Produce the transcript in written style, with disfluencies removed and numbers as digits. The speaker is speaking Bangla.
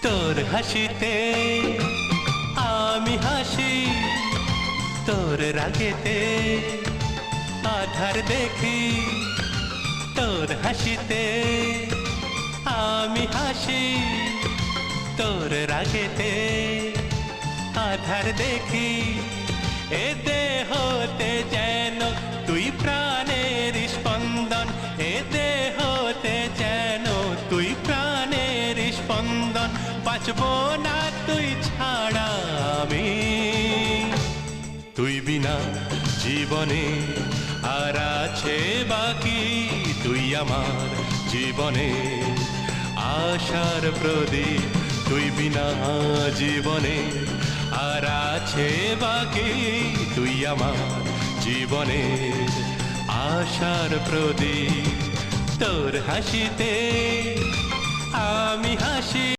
তোর হাসিতে আমি হাসি, তোর রাগেতে আধার দেখি। তোর হাসিতে আমি হাসি, তোর রাগেতে আধার দেখি। এ দেহতে যেন তুই প্রাণের স্পন্দন, এ দেহতে যেন তুই প্রাণের স্পন্দন। বাঁচবো না তুই ছাড়া আমি, তুই বিনা জীবনে আর আছে বাকি। তুই আমার জীবনে আশার প্রদীপ, তুই বিনা জীবনে আর আছে বাকি। তুই আমার জীবনে আশার প্রদীপ। তোর হাসিতে আমি হাসি।